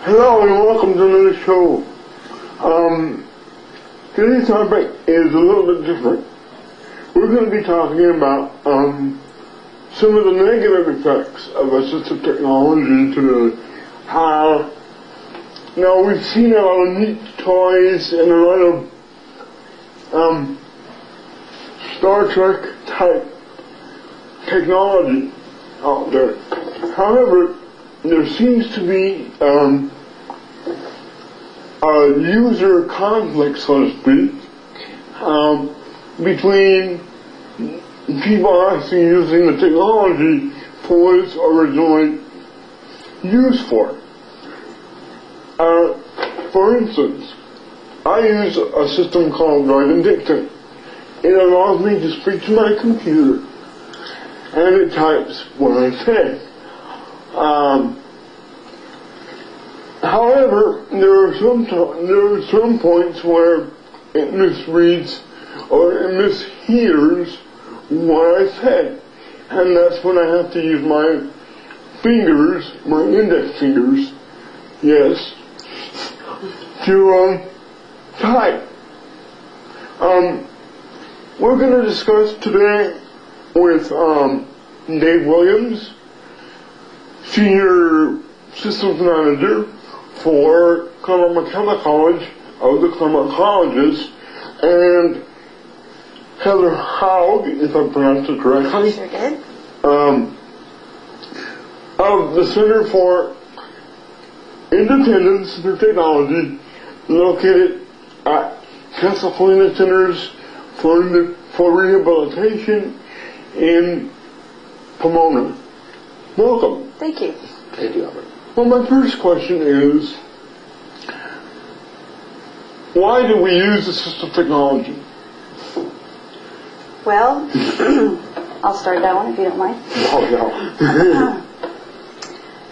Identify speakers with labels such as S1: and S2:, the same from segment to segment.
S1: Hello and welcome to the show. Today's topic is a little bit different. We're going to be talking about some of the negative effects of assistive technology today. Now we've seen a lot of neat toys and a lot of Star Trek type technology out there. However, there seems to be a user conflict, so to speak, between people actually using the technology for its originally used for. For instance, I use a system called Write and Dictate. It allows me to speak to my computer, and it types what I say. However, there are some points where it misreads or it mishears what I say, and that's when I have to use my fingers, my index fingers, yes, to type. We're going to discuss today with Dave Williams, Senior Systems Manager for Claremont College of the Claremont Colleges, and Heather Haug, if I pronounced it correctly,
S2: sure did,
S1: of the Center for Independence through Technology, located at California Centers for Rehabilitation in Pomona. Welcome.
S2: Thank you.
S1: Thank you. Well, my first question is, why do we use assistive technology?
S2: Well, I'll start that one if you don't mind.
S1: Oh,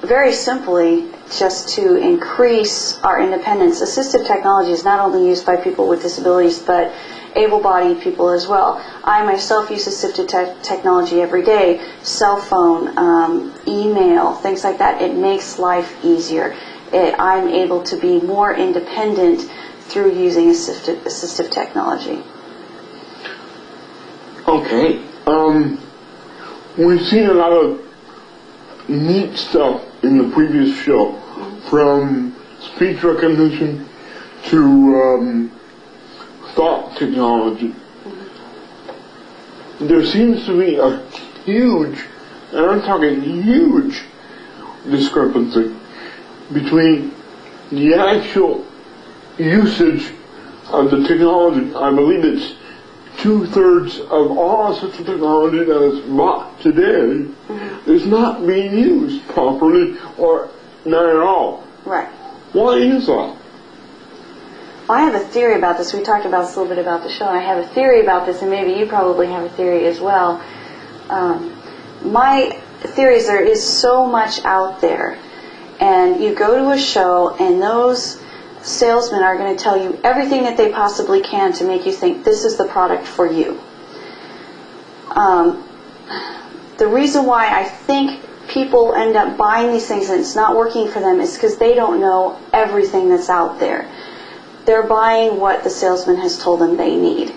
S1: no.
S2: Very simply, just to increase our independence. Assistive technology is not only used by people with disabilities, but able-bodied people as well. I myself use assistive technology every day, cell phone, email, things like that. It makes life easier. I'm able to be more independent through using assistive technology.
S1: Okay. We've seen a lot of neat stuff in the previous show, from speech recognition to thought technology. There seems to be a huge, and I'm talking huge, discrepancy between the actual usage of the technology. I believe it's 2/3 of all assistive technology that is bought today is not being used properly or not at all.
S2: Right.
S1: Why is that?
S2: I have a theory about this. We talked about this a little bit about the show. I have a theory about this, and maybe you probably have a theory as well. My theory is there is so much out there, and you go to a show, and those salesmen are going to tell you everything that they possibly can to make you think this is the product for you. The reason why I think people end up buying these things and it's not working for them is because they don't know everything that's out there. They're buying what the salesman has told them they need.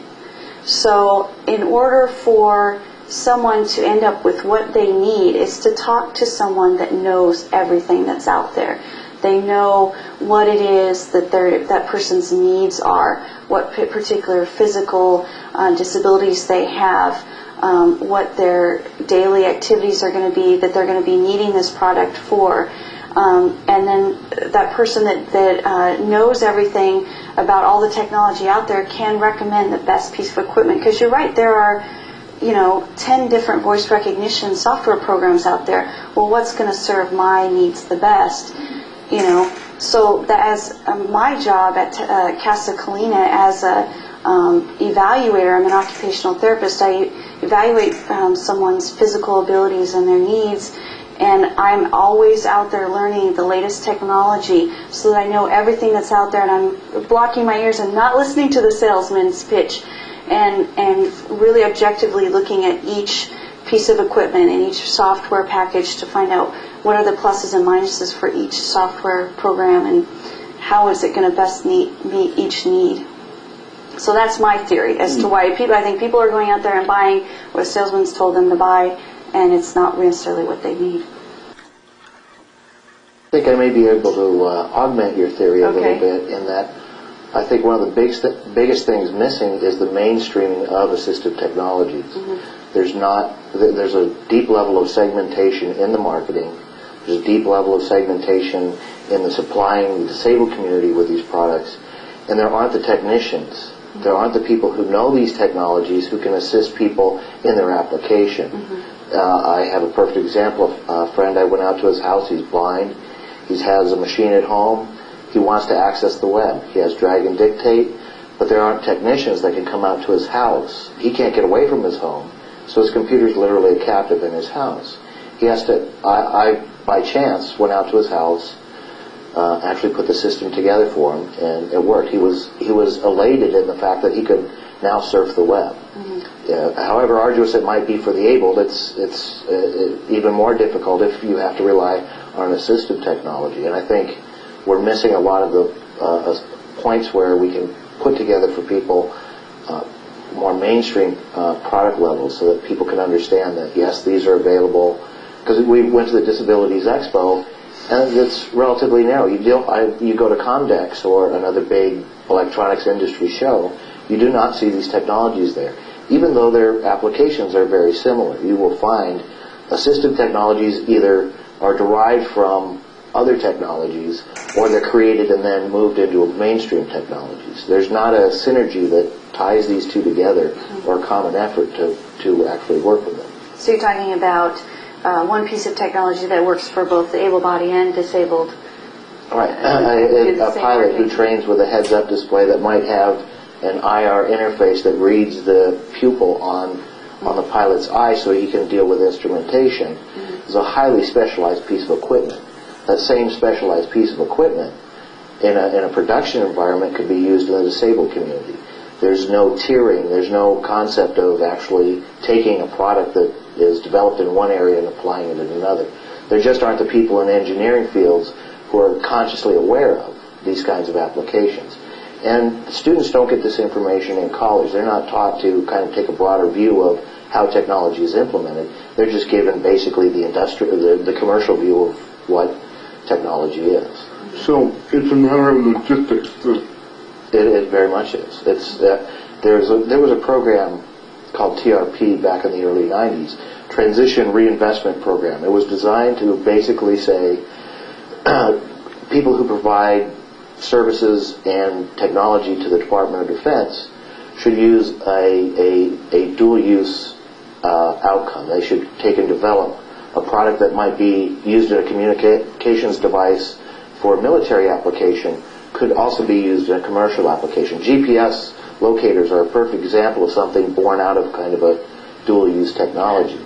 S2: So in order for someone to end up with what they need is to talk to someone that knows everything that's out there. They know what it is that that person's needs are, what particular physical disabilities they have, what their daily activities are going to be that they're going to be needing this product for. And then that person that knows everything about all the technology out there can recommend the best piece of equipment. Because you're right, there are 10 different voice recognition software programs out there. Well, what's going to serve my needs the best? So that as my job at Casa Colina as a evaluator, I'm an occupational therapist. I evaluate someone's physical abilities and their needs, and I'm always out there learning the latest technology so that I know everything that's out there, and I'm blocking my ears and not listening to the salesman's pitch, and really objectively looking at each piece of equipment and each software package to find out what are the pluses and minuses for each software program and how is it going to best meet each need. So that's my theory as to why I think people are going out there and buying what a salesman's told them to buy, and it's not necessarily what they need.
S3: I think I may be able to augment your theory a little bit in that I think one of the biggest things missing is the mainstreaming of assistive technologies. There's a deep level of segmentation in the marketing. There's a deep level of segmentation in the supplying the disabled community with these products, and there aren't the technicians. There aren't the people who know these technologies who can assist people in their application. I have a perfect example of a friend. I went out to his house. He's blind. He has a machine at home. He wants to access the web. He has drag and dictate, but there aren't technicians that can come out to his house. He can't get away from his home, so his computer is literally a captive in his house. He has to. I by chance went out to his house, actually put the system together for him, and it worked. He was elated in the fact that he could now surf the web. However arduous it might be for the abled, it's even more difficult if you have to rely on assistive technology. And I think we're missing a lot of the points where we can put together for people more mainstream product levels so that people can understand that, yes, these are available. Because we went to the Disabilities Expo, and it's relatively narrow. You go to Comdex or another big electronics industry show, you do not see these technologies there. Even though their applications are very similar, you will find assistive technologies either are derived from other technologies or they're created and then moved into mainstream technologies. There's not a synergy that ties these two together or a common effort to actually work with them.
S2: So you're talking about one piece of technology that works for both the able-bodied and disabled.
S3: Right. A pilot who trains with a heads-up display that might have an IR interface that reads the pupil on the pilot's eye so he can deal with instrumentation is a highly specialized piece of equipment. That same specialized piece of equipment in a production environment could be used in the disabled community. There's no tiering. There's no concept of actually taking a product that is developed in one area and applying it in another. There just aren't the people in engineering fields who are consciously aware of these kinds of applications. And students don't get this information in college. They're not taught to kind of take a broader view of how technology is implemented. They're just given basically the commercial view of what technology is.
S1: So it's a matter of logistics.
S3: It very much is. There was a program called TRP back in the early 90s, Transition Reinvestment Program. It was designed to basically say people who provide services and technology to the Department of Defense should use a dual-use outcome. They should take and develop a product that might be used in a communications device for a military application, could also be used in a commercial application. GPS locators are a perfect example of something born out of kind of a dual-use technology.